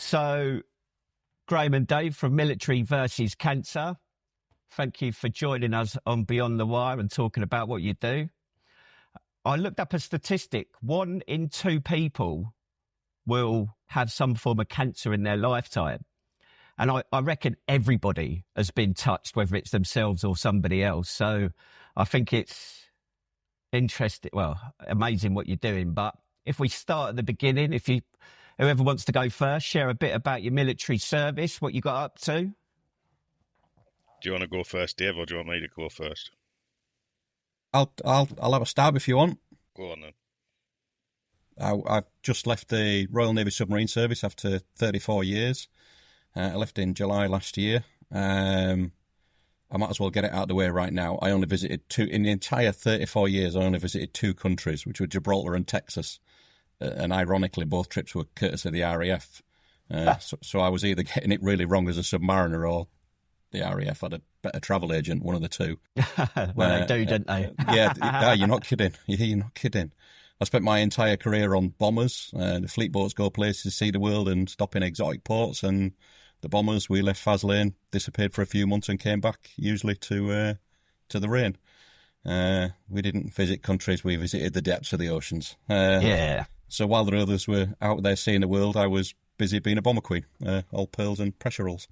So, Graham and Dave from Military versus Cancer, thank you for joining us on Beyond the Wire and talking about what you do. I looked up a statistic. 1 in 2 people will have some form of cancer in their lifetime. And I reckon everybody has been touched, whether it's themselves or somebody else. So I think it's interesting, amazing what you're doing. But if we start at the beginning, whoever wants to go first, share a bit about your military service, what you got up to. Do you want to go first, Dave, or do you want me to go first? I'll have a stab if you want. Go on then. I've just left the Royal Navy submarine service after 34 years. I left in July last year. I might as well get it out of the way right now. I only visited in the entire 34 years, I only visited 2 countries, which were Gibraltar and Texas. And ironically, both trips were courtesy of the RAF. So I was either getting it really wrong as a submariner, or the RAF had a better travel agent, one of the two. Well, they do, don't they? Yeah, you're not kidding. You're not kidding. I spent my entire career on bombers. The fleet boats go places, see the world and stop in exotic ports. And the bombers, we left Faslane, disappeared for a few months and came back, usually to the rain. We didn't visit countries, we visited the depths of the oceans. So while the others were out there seeing the world, I was busy being a bomber queen, all pearls and pressure rolls.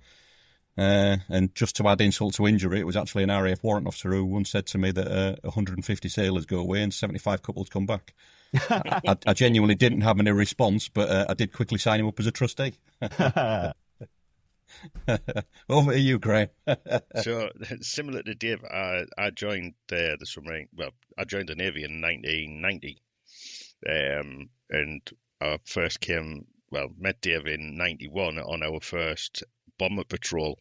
And just to add insult to injury, it was actually an RAF warrant officer who once said to me that 150 sailors go away and 75 couples come back. I genuinely didn't have any response, but I did quickly sign him up as a trustee. Over to you, Graham. So, similar to Dave, I joined the submarine. Well, I joined the Navy in 1990, and I first met Dave in 91 on our first bomber patrol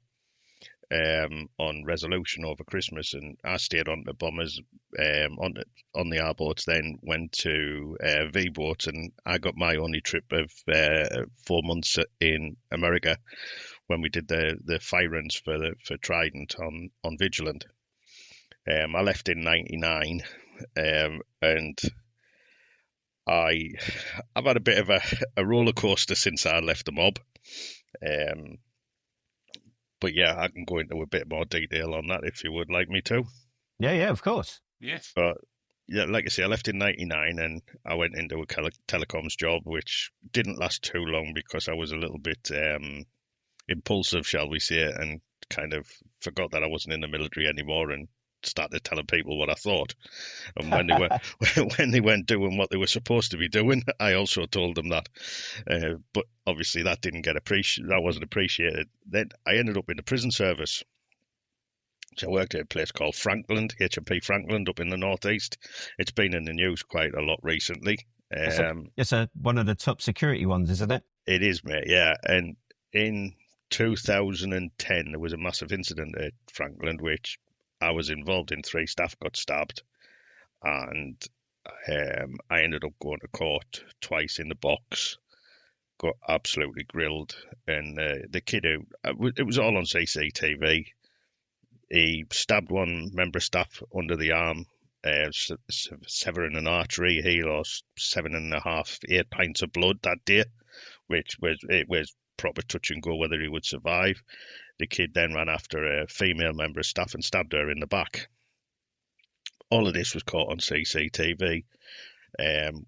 on Resolution over Christmas, and I stayed on the bombers on the R boats, then went to V boats, and I got my only trip of 4 months in America when we did the firings for Trident on Vigilant. I left in 99, and I've had a bit of a roller coaster since I left the mob. But yeah, I can go into a bit more detail on that if you would like me to. Yeah, of course. Yes. But yeah, like I say, I left in 99 and I went into a telecoms job, which didn't last too long because I was a little bit impulsive, shall we say, and kind of forgot that I wasn't in the military anymore and started telling people what I thought. And when they weren't doing what they were supposed to be doing, I also told them that. But obviously that wasn't appreciated. Then I ended up in the prison service. So I worked at a place called Frankland, HMP Frankland, up in the northeast. It's been in the news quite a lot recently. It's one of the top security ones, isn't it? It is, mate, yeah. And in 2010, there was a massive incident at Frankland, which I was involved in. 3 staff got stabbed, and I ended up going to court twice in the box, got absolutely grilled, and the kid it was all on CCTV. He stabbed one member of staff under the arm, severing an artery. He lost 8 pints of blood that day, which was proper touch and go whether he would survive. The kid then ran after a female member of staff and stabbed her in the back. All of this was caught on CCTV.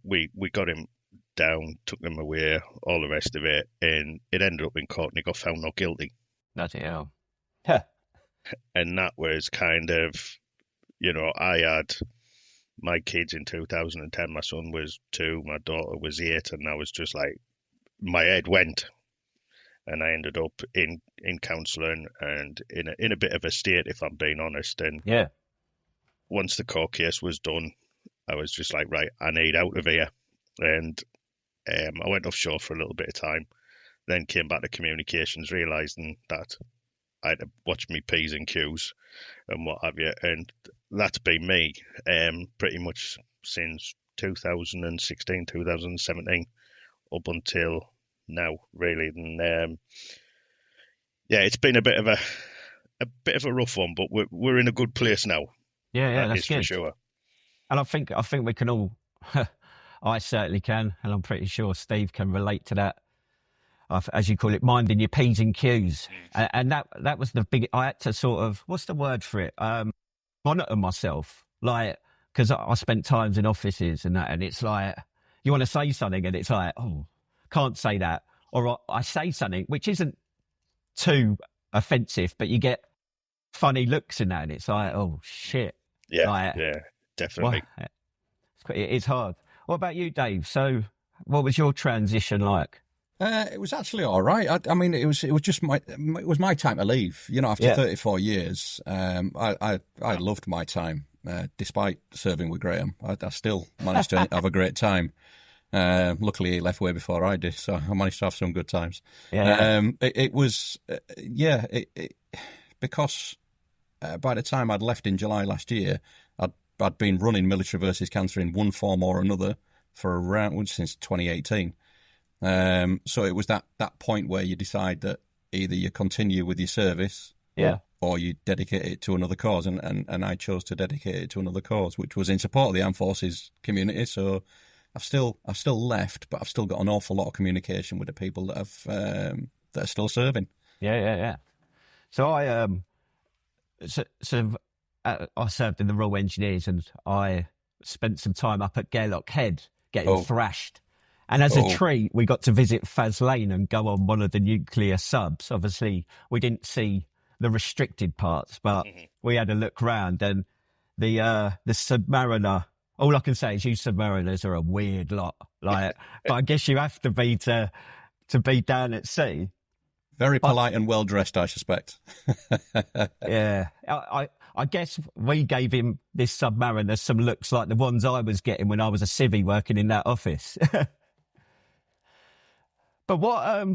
We got him down, took him away, all the rest of it, and it ended up in court and he got found not guilty. Bloody hell. And that was kind of, I had my kids in 2010. My son was 2, my daughter was 8, and I was just like, my head went. And I ended up in counselling and in a bit of a state, if I'm being honest. And yeah, once the court case was done, I was just like, right, I need out of here. And I went offshore for a little bit of time, then came back to communications, realising that I had to watch me P's and Q's and what have you. And that's been me pretty much since 2016, 2017, up until now, really. And it's been a bit of a rough one, but we're in a good place now. Yeah, that's good for sure. And I think we can all I certainly can, and I'm pretty sure Steve can relate to that. as you call it, minding your P's and Q's. And that was the big, I had to sort of, what's the word for it? Monitor myself, like, because I spent times in offices and that, and it's like, you want to say something and it's like, oh, can't say that. Or I say something which isn't too offensive, but you get funny looks in that, and it's like, oh, shit. Yeah, like, yeah, definitely. Well, it's hard. What about you, Dave? So what was your transition like? It was actually all right. I mean, it was just my time to leave. You know, after 34 years, I loved my time. Despite serving with Graham, I still managed to have a great time. Luckily, he left way before I did, so I managed to have some good times. It was, because by the time I'd left in July last year, I'd been running Military versus Cancer in one form or another for around since 2018. So it was that point where you decide that either you continue with your service, or you dedicate it to another cause, and I chose to dedicate it to another cause, which was in support of the armed forces community. So I've still left, but I've still got an awful lot of communication with the people that are still serving. Yeah. So I I served in the Royal Engineers, and I spent some time up at Gairloch Head getting thrashed. And as a treat, we got to visit Faz Lane and go on one of the nuclear subs. Obviously, we didn't see the restricted parts, but we had a look round, and the submariner. All I can say is you submariners are a weird lot. Like, but I guess you have to be to be down at sea. Very polite and well dressed, I suspect. Yeah, I guess we gave him, this submariner, some looks like the ones I was getting when I was a civvy working in that office. But what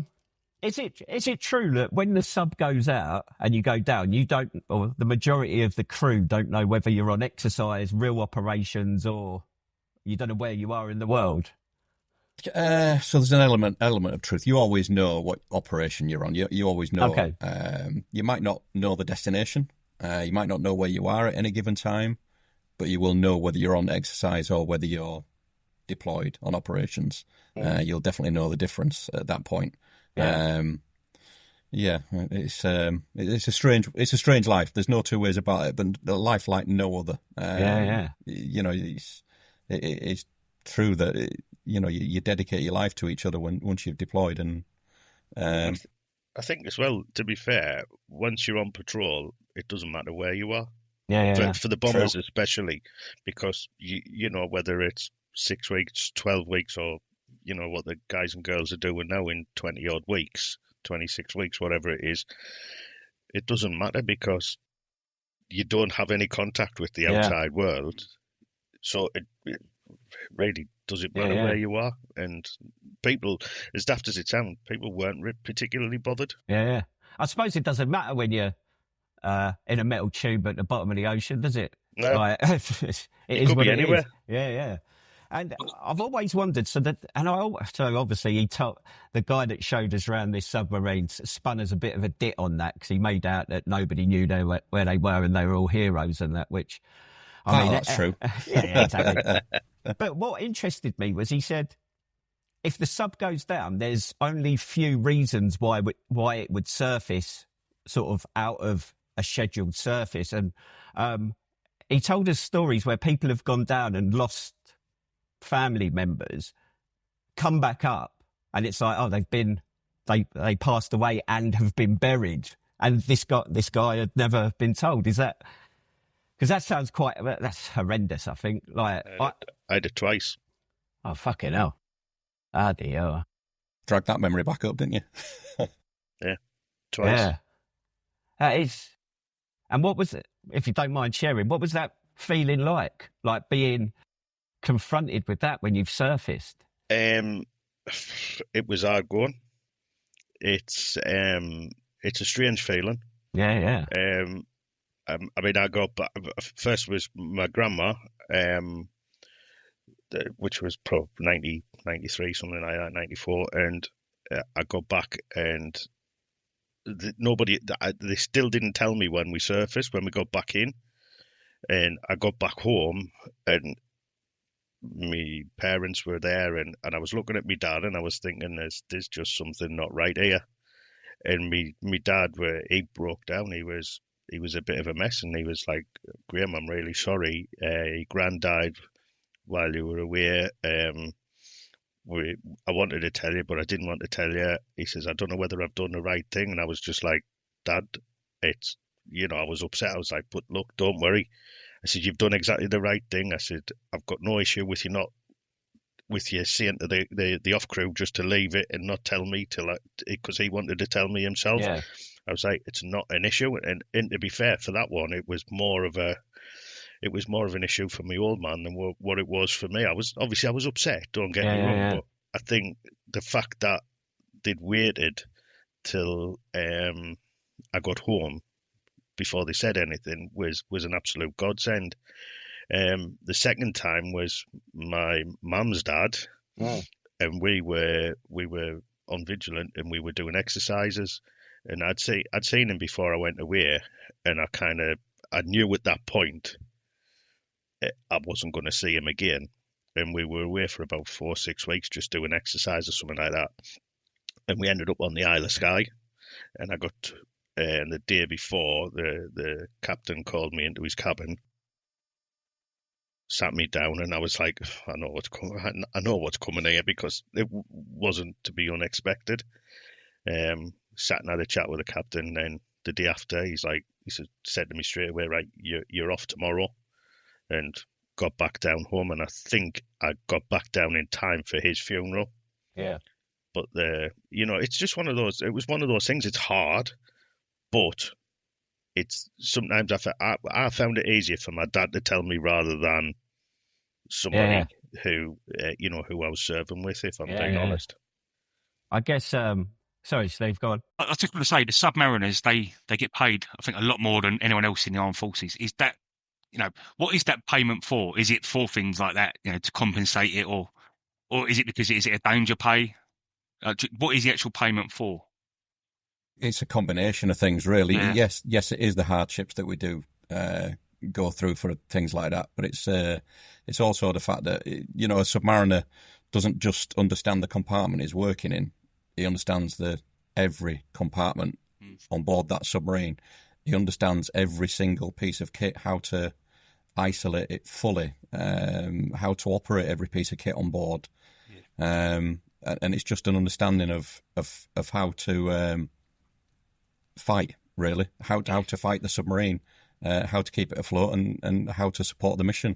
is it true that when the sub goes out and you go down, you don't, or the majority of the crew don't know whether you're on exercise, real operations, or you don't know where you are in the world? So there's an element of truth. You always know what operation you're on. You always know. Okay. You might not know the destination. You might not know where you are at any given time, but you will know whether you're on exercise or whether you're deployed on operations. You'll definitely know the difference at that point. It's a strange life. There's no two ways about it. But a life like no other. You know, it's true that you dedicate your life to each other once you've deployed, and I think as well, to be fair, once you're on patrol, it doesn't matter where you are. For the bombers, true. Especially, because you know, whether it's 6 weeks, 12 weeks, or you know what the guys and girls are doing now in 20 odd weeks, 26 weeks, whatever it is, it doesn't matter because you don't have any contact with the outside world. So it really doesn't matter where you are. And people, as daft as it sounds, people weren't particularly bothered. Yeah. I suppose it doesn't matter when you're in a metal tube at the bottom of the ocean, does it? No. Like, it could be anywhere. Yeah. And I've always wondered, so obviously he told the guy that showed us around this submarine spun us a bit of a dit on that, because he made out that nobody knew where they were and they were all heroes and that, which I mean, that's true. Yeah, exactly. But what interested me was he said, if the sub goes down, there's only few reasons why it would surface sort of out of a scheduled surface. And he told us stories where people have gone down and lost family members, come back up, and it's like, oh, they passed away and have been buried, and this guy had never been told. Is that, because that sounds that's horrendous, I think. Like I had it twice. Oh, fucking hell. Ah, dear. Dragged that memory back up, didn't you? Yeah, twice. Yeah. That is. And what was it, if you don't mind sharing, what was that feeling like being confronted with that when you've surfaced? It was hard going. It's a strange feeling. Yeah. I mean, I got back. First was my grandma, which was probably 90, 93, something like that, 94, and I got back, and they still didn't tell me when we surfaced, when we got back in, and I got back home, and my parents were there, and I was looking at my dad, and I was thinking, there's just something not right here. And me dad, he broke down. He was a bit of a mess, and he was like, "Graham, I'm really sorry. Your gran died while you were away. I wanted to tell you, but I didn't want to tell you." He says, "I don't know whether I've done the right thing." And I was just like, "Dad, it's, I was upset. I was like, but look, don't worry." I said, "You've done exactly the right thing." I said, "I've got no issue with you saying to the off crew just to leave it and not tell me because he wanted to tell me himself." Yeah. I was like, "It's not an issue." And to be fair, for that one, it was more of an issue for my old man than what it was for me. I was upset. Don't get me wrong, but I think the fact that they'd waited till I got home before they said anything was an absolute godsend. The second time was my mum's dad, and we were on vigilant, and we were doing exercises, and I'd seen him before I went away, and I knew at that point I wasn't going to see him again, and we were away for about 4 or 6 weeks just doing exercise or something like that, and we ended up on the Isle of Skye, and I got. And the day before, the captain called me into his cabin, sat me down, and I was like, I know what's coming here, because it wasn't to be unexpected. Sat and had a chat with the captain. Then the day after, he said to me straight away, "Right, you're off tomorrow," and got back down home. And I think I got back down in time for his funeral. Yeah. But it's just one of those. It was one of those things. It's hard. But it's sometimes I found it easier for my dad to tell me rather than somebody who who I was serving with, if I'm being honest. I guess. Sorry, Steve, go on. I was just going to say, the submariners, they get paid, I think, a lot more than anyone else in the armed forces. Is that, what is that payment for? Is it for things like that, to compensate it, or is it because is it a danger pay? What is the actual payment for? It's a combination of things, really. Yeah. Yes, it is the hardships that we do go through for things like that, but it's also the fact that a submariner doesn't just understand the compartment he's working in; he understands every compartment on board that submarine. He understands every single piece of kit, how to isolate it fully, how to operate every piece of kit on board, and it's just an understanding of how to fight, really, how to fight the submarine, how to keep it afloat, and how to support the mission.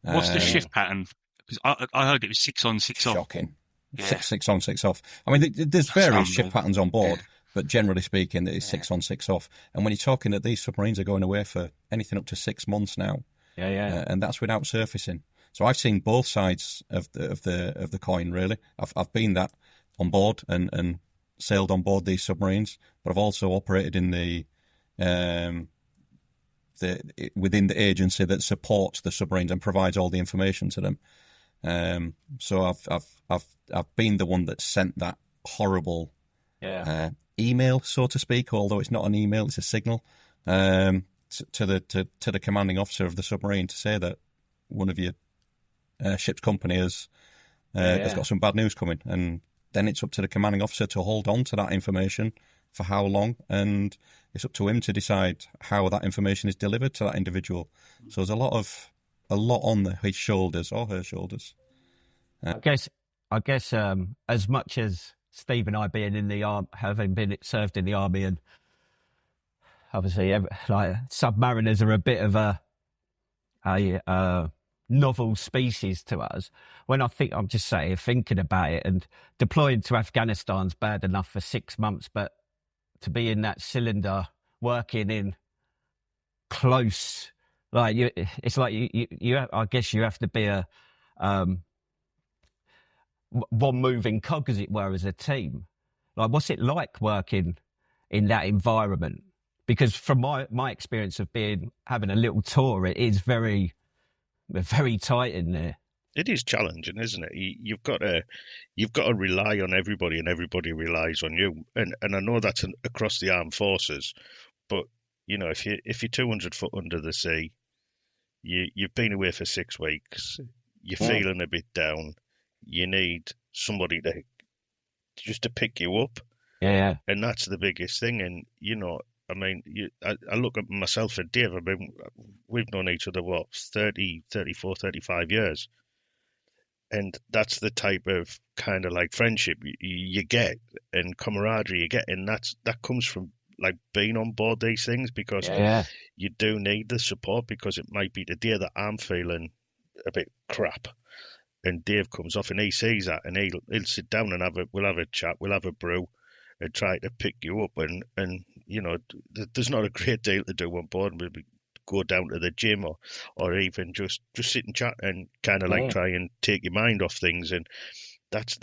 What's the shift pattern? Because I heard it was 6 on, 6 off. Shocking. Yeah. 6 on, 6 off. I mean, there's various shift patterns on board, but generally speaking, it's 6 on, 6 off. And when you're talking that these submarines are going away for anything up to 6 months now, and that's without surfacing. So I've seen both sides of the coin, really. I've been that on board and sailed on board these submarines, but I've also operated in within the agency that supports the submarines and provides all the information to them. So I've been the one that sent that horrible email, so to speak, although it's not an email, it's a signal, to the commanding officer of the submarine to say that one of your ship's company has got some bad news coming, and then it's up to the commanding officer to hold on to that information for how long, and it's up to him to decide how that information is delivered to that individual. So there's a lot on his shoulders or her shoulders. I guess as much as Steve and I being in the army, having been served in the army, and obviously like submariners are a bit of a novel species to us. When I'm just saying, thinking about it, and deploying to Afghanistan's bad enough for 6 months, but to be in that cylinder working in close, like it's like you I guess you have to be a one moving cog, as it were, as a team. Like, what's it like working in that environment? Because from my experience of having a little tour, it is very, very tight in there. It is challenging, isn't it? You've got to rely on everybody, and everybody relies on you. And I know that's across the armed forces, but if you're 200 foot under the sea, you've been away for 6 weeks. you're feeling a bit down, you need somebody to pick you up. Yeah. And that's the biggest thing. And, I mean, I look at myself and Dave. We've known each other, 30, 34, 35 years. And that's the type of kind of like friendship you get and camaraderie you get. And that comes from like being on board these things, because you do need the support, because it might be the day that I'm feeling a bit crap and Dave comes off and he sees that and he'll sit down and we'll have a chat, we'll have a brew and try to pick you up. And there's not a great deal to do on board. Maybe go down to the gym or even just sit and chat and kind of like try and take your mind off things. And that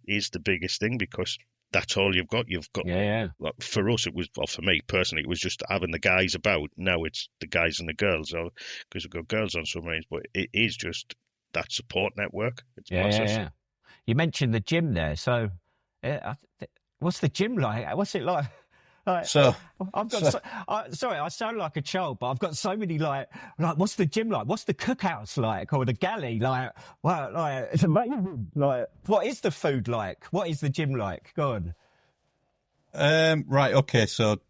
is the biggest thing, because that's all you've got. You've got, for us, it was, well, for me personally, it was just having the guys about. Now it's the guys and the girls, because we've got girls on submarines, but it is just that support network. It's massive. Yeah. You mentioned the gym there. So what's the gym like? What's it like? Sorry, I sound like a child, but I've got so many like what's the gym like? What's the cookhouse like, or the galley like? Wow, like it's amazing. Like, what is the food like? What is the gym like? Go on. Right, okay. So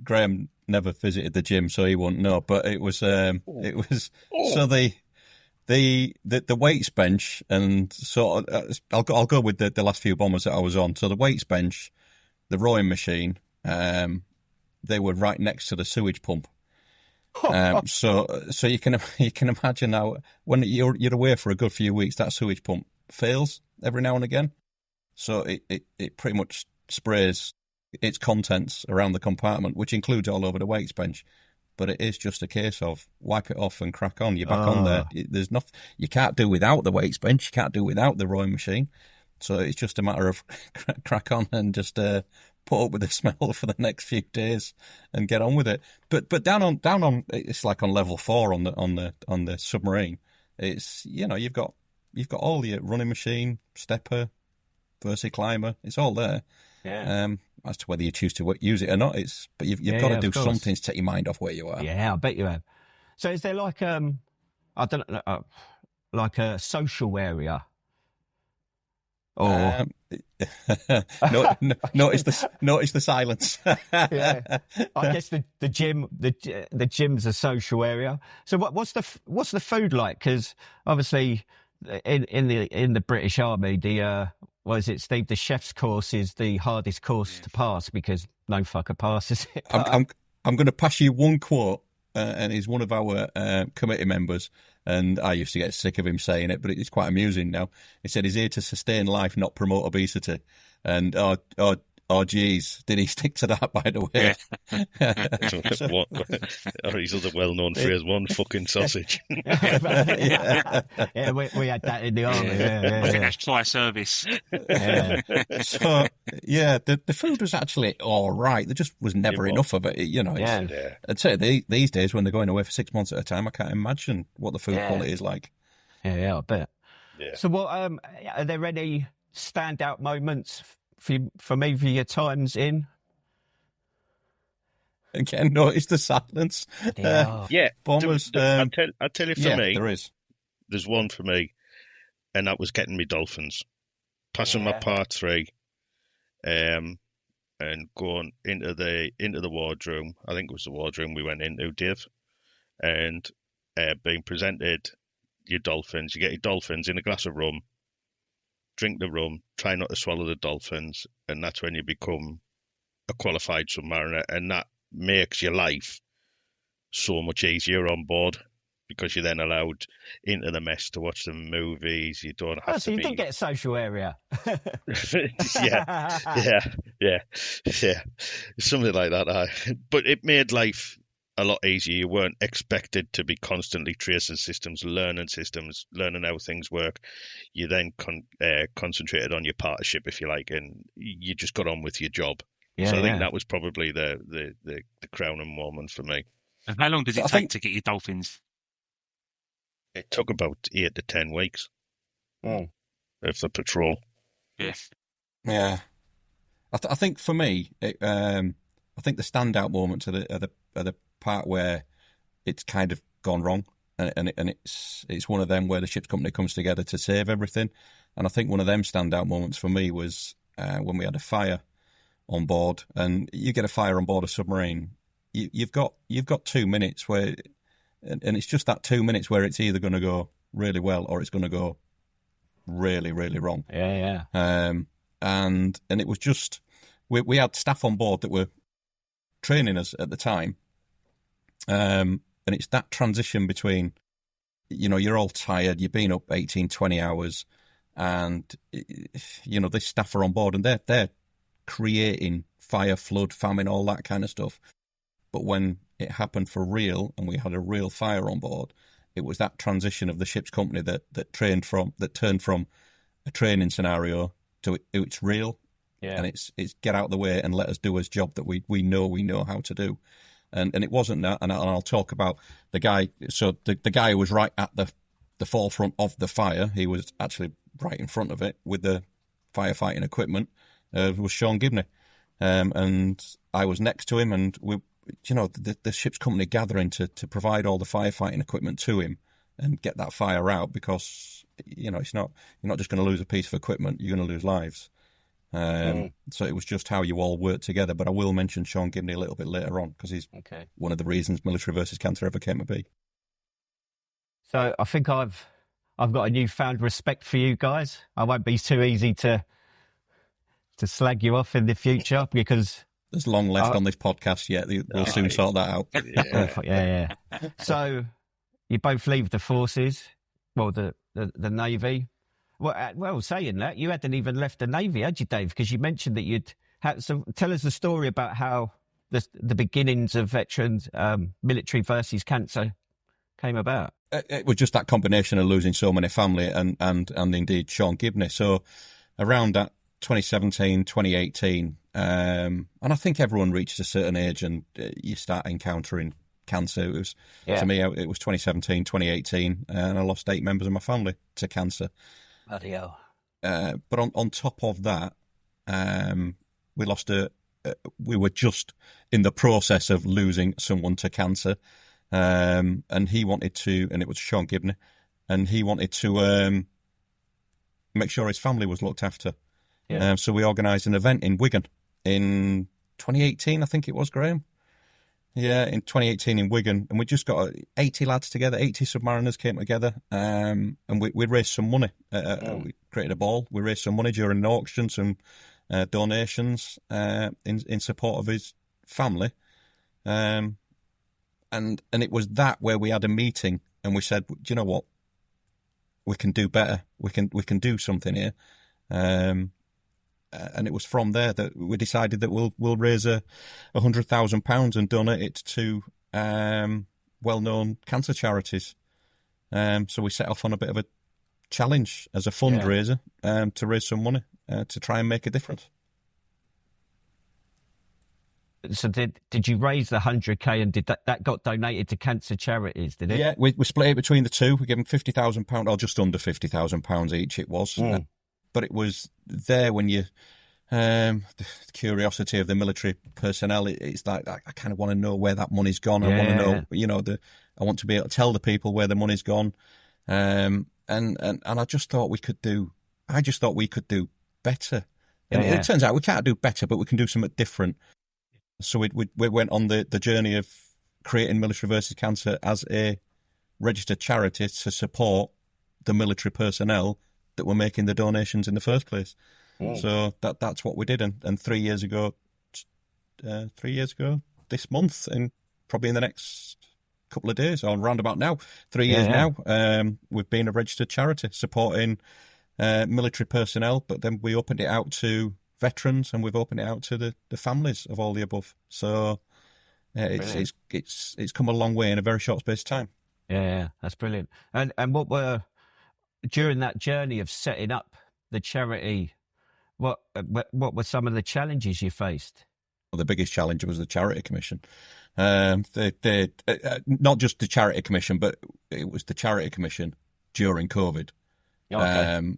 Graham never visited the gym, so he won't know. But it was so the weights bench, and sort of I'll go with the last few bombers that I was on. So the weights bench, the rowing machine. They were right next to the sewage pump. So you can imagine now when you're away for a good few weeks, that sewage pump fails every now and again. So it pretty much sprays its contents around the compartment, which includes all over the weights bench. But it is just a case of wipe it off and crack on. You're back on there. There's nothing you can't do without the weights bench. You can't do without the rowing machine. So it's just a matter of crack on and just put up with the smell for the next few days and get on with it. But down on it's like on level 4 on the submarine. It's you've got all your running machine, stepper, Versi climber. It's all there. Yeah. As to whether you choose to use it or not, but you've got to do something to take your mind off where you are. Yeah, I bet you have. So is there like I don't know, like a social area? Or notice the silence. Yeah, I guess the gym's a social area. So what's the food like? Because obviously in the British Army, Steve? The chef's course is the hardest course to pass because no fucker passes it. I'm going to pass you one quote, and he's one of our committee members. And I used to get sick of him saying it, but it's quite amusing now. He said he's here to sustain life, not promote obesity. And oh, geez, did he stick to that, by the way? Yeah. Or his other well-known phrase, one fucking sausage. Yeah, we had that in the army. I think that's twice service. Yeah. So, yeah, the food was actually all right. There just was never enough of it. I'd say these days, when they're going away for 6 months at a time, I can't imagine what the food quality is like. Yeah, I bet. Yeah. So, are there any standout moments for your times in? Again, notice the silence. Yeah, bombers. I'll tell you, for me, there is. There's one for me, and that was getting me dolphins, passing my part 3, and going into the wardroom. I think it was the wardroom we went into, Dave, and being presented your dolphins. You get your dolphins in a glass of rum. Drink the rum, try not to swallow the dolphins, and that's when you become a qualified submariner, and that makes your life so much easier on board because you're then allowed into the mess to watch the movies. You don't have so you did get a social area. yeah, something like that. But it made life a lot easier. You weren't expected to be constantly tracing systems, learning how things work. You then concentrated on your partnership, if you like, and you just got on with your job. I think that was probably the crowning moment for me. And how long does it take to get your dolphins? It took about 8 to 10 weeks of the patrol. Yes. Yeah. I think for me, I think the standout moments are the part where it's kind of gone wrong. and it's one of them where the ship's company comes together to save everything. And I think one of them standout moments for me was when we had a fire on board. And you get a fire on board a submarine, you've got 2 minutes where, and it's just that 2 minutes where it's either going to go really well or it's going to go really, really wrong. Yeah. And it was just, we had staff on board that were training us at the time. And it's that transition between, you're all tired, you've been up 18, 20 hours, and, this staff are on board and they're creating fire, flood, famine, all that kind of stuff. But when it happened for real and we had a real fire on board, it was that transition of the ship's company that turned from a training scenario to it's real. Yeah. And it's get out of the way and let us do his job that we know how to do. And it wasn't that, and I'll talk about the guy. So the guy who was right at the forefront of the fire, he was actually right in front of it with the firefighting equipment, was Sean Gibney. And I was next to him, and we, the ship's company gathering to provide all the firefighting equipment to him and get that fire out, because, it's not, you're not just going to lose a piece of equipment, you're going to lose lives. So it was just how you all work together. But I will mention Sean Gibney a little bit later on, because he's one of the reasons Military versus Cancer ever came to be. So I think I've got a newfound respect for you guys. I won't be too easy to slag you off in the future, because there's long left on this podcast yet. We'll soon sort that out. Yeah. So you both leave the forces, well, the Navy. Well, saying that, you hadn't even left the Navy, had you, Dave? Because you mentioned that you'd had. So tell us the story about how the beginnings of veterans Military versus Cancer came about. It was just that combination of losing so many family and indeed Sean Gibney. So around that 2017, 2018, and I think everyone reaches a certain age and you start encountering cancer. It was to me, it was 2017, 2018, and I lost 8 members of my family to cancer. Bloody hell. But on top of that, we lost we were just in the process of losing someone to cancer, and he wanted to, and it was Sean Gibney, and he wanted to make sure his family was looked after. Yeah. So we organised an event in Wigan in 2018, I think it was, Graham. Yeah, in 2018 in Wigan, and we just got 80 lads together, 80 submariners came together, and we raised some money. We created a ball. We raised some money during an auction, some donations in support of his family, and it was that where we had a meeting and we said, do you know what? We can do better. We can do something here. And it was from there that we decided that we'll raise £100,000 and donate it to well-known cancer charities. So we set off on a bit of a challenge as a fundraiser to raise some money to try and make a difference. So did you raise the 100k, and did that got donated to cancer charities? Did it? Yeah, we split it between the two. We gave them £50,000, or just under £50,000 each. It was. But it was there when you, the curiosity of the military personnel, it's like, I kind of want to know where that money's gone. I want to know, I want to be able to tell the people where the money's gone. And I just thought we could do better. And it turns out we can't do better, but we can do something different. So we went on the journey of creating Military versus Cancer as a registered charity to support the military personnel that were making the donations in the first place. So that's what we did. And 3 years ago, this month, and probably in the next couple of days, or round about now, 3 years now, we've been a registered charity supporting military personnel, but then we opened it out to veterans, and we've opened it out to the families of all the above. So it's come a long way in a very short space of time. Yeah, that's brilliant. And what were, during that journey of setting up the charity, what were some of the challenges you faced? Well, the biggest challenge was the Charity Commission. Not just the Charity Commission, but it was the Charity Commission during COVID. Okay.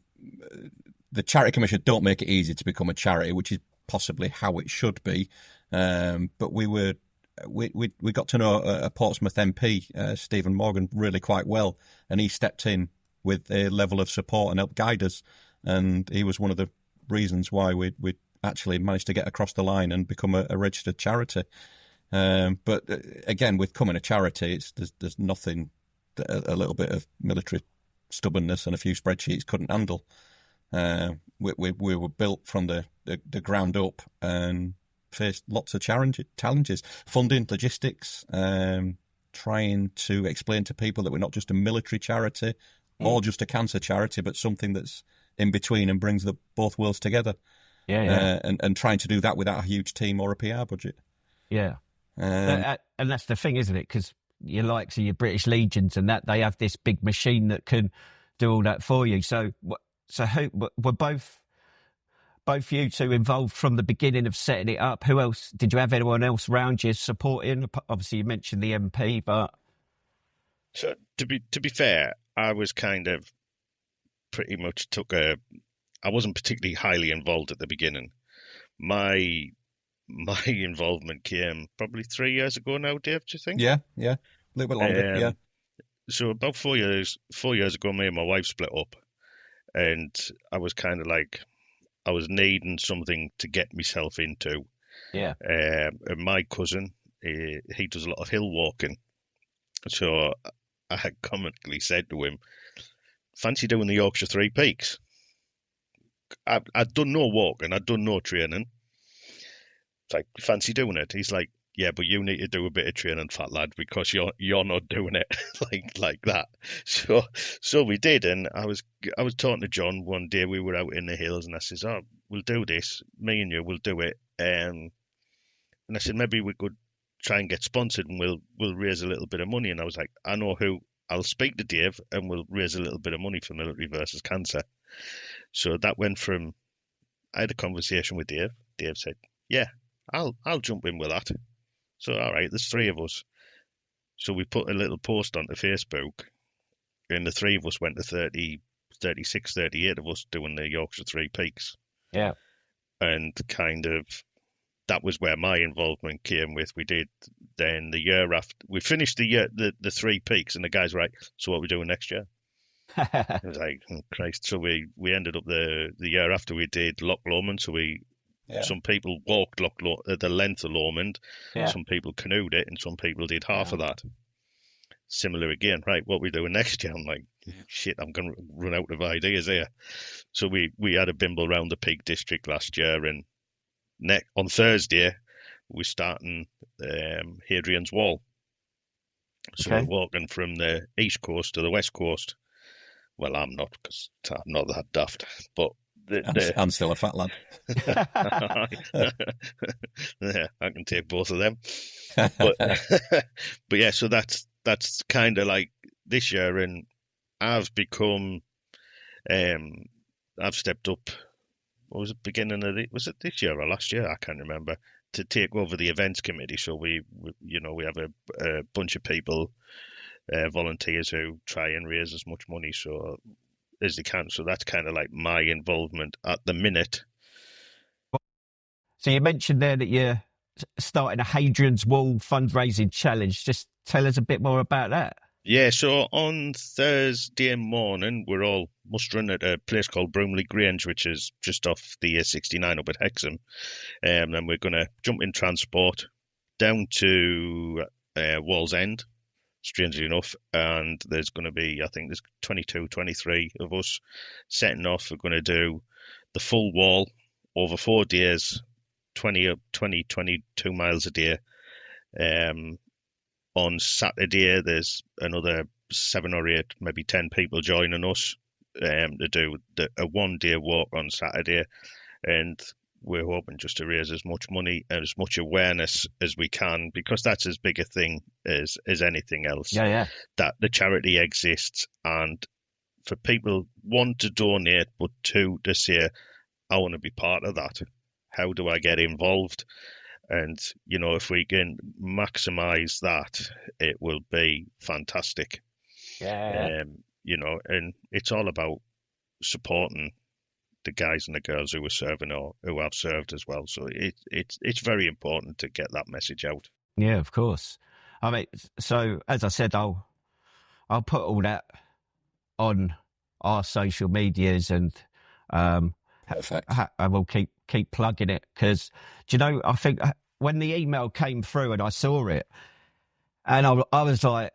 The Charity Commission don't make it easy to become a charity, which is possibly how it should be. But we were we got to know a Portsmouth MP, Stephen Morgan, really quite well, and he stepped in with a level of support and helped guide us, and he was one of the reasons why we actually managed to get across the line and become a registered charity. But again, with becoming a charity, there's nothing that a little bit of military stubbornness and a few spreadsheets couldn't handle. We were built from the ground up and faced lots of challenges, funding, logistics, trying to explain to people that we're not just a military charity or just a cancer charity, but something that's in between and brings both worlds together. And trying to do that without a huge team or a PR budget. Yeah. And that's the thing, isn't it? Because your likes of your British Legions and that, they have this big machine that can do all that for you. So who were both you two involved from the beginning of setting it up? Who else? Did you have anyone else around you supporting? Obviously, you mentioned the MP, but... So to be fair, I was kind of pretty much I wasn't particularly highly involved at the beginning. My involvement came probably 3 years ago now, Dave, do you think? Yeah, a little bit longer, yeah. So about 4 years ago, me and my wife split up, and I was kind of like, I was needing something to get myself into. Yeah. And my cousin, he does a lot of hill walking, so I had comically said to him, fancy doing the Yorkshire Three Peaks? I'd done no walking, I'd done no training. It's like, fancy doing it? He's like, yeah, but you need to do a bit of training, fat lad, because you're not doing it like that. So we did, and I was talking to John one day. We were out in the hills, and I says, "Oh, we'll do this. Me and you will do it." And I said, maybe we could try and get sponsored, and we'll raise a little bit of money. And I was like, I know who. I'll speak to Dave, and we'll raise a little bit of money for Military versus Cancer. So that went from, I had a conversation with Dave. Dave said, yeah, I'll jump in with that. So, all right, there's three of us. So we put a little post onto Facebook, and the three of us went to 30, 36, 38 of us doing the Yorkshire Three Peaks. Yeah. And kind of, that was where my involvement came with. We did then the year after, we finished the Three Peaks, and the guys were like, so what are we doing next year? I was like, oh, Christ. So we ended up the year after we did Loch Lomond. So some people walked the length of Lomond, some people canoed it, and some people did half of that. Similar again, right? What we doing next year? I'm like, shit, I'm going to run out of ideas here. So we had a bimble round the Peak District last year, and on Thursday we're starting Hadrian's Wall. So we're walking from the east coast to the west coast. Well, I'm not, because I'm not that daft, but I'm still a fat lad. Yeah, I can take both of them. But yeah, so that's kind of like this year, and I've become, I've stepped up. What was it, beginning of was it this year or last year? I can't remember. To take over the events committee, so we have a bunch of people, volunteers who try and raise as much money as they can. So that's kind of like my involvement at the minute. So you mentioned there that you're starting a Hadrian's Wall fundraising challenge. Just tell us a bit more about that. Yeah, so on Thursday morning, we're all mustering at a place called Broomley Grange, which is just off the A69 up at Hexham. And then we're going to jump in transport down to Wall's End, strangely enough. And there's going to be, I think there's 22, 23 of us setting off. We're going to do the full wall over 4 days, 22 miles a day. On Saturday, there's another 7 or 8, maybe 10 people joining us to do a 1-day walk on Saturday. And we're hoping just to raise as much money and as much awareness as we can, because that's as big a thing as anything else. Yeah. That the charity exists, and for people, 1, to donate, but 2, to say, I want to be part of that. How do I get involved? And, if we can maximize that, it will be fantastic. Yeah. And it's all about supporting the guys and the girls who are serving or who have served as well. So it's very important to get that message out. Yeah, of course. I mean, so as I said, I'll put all that on our social medias, and Perfect. I will keep plugging it, because do you know, I think when the email came through and I saw it, and I was like,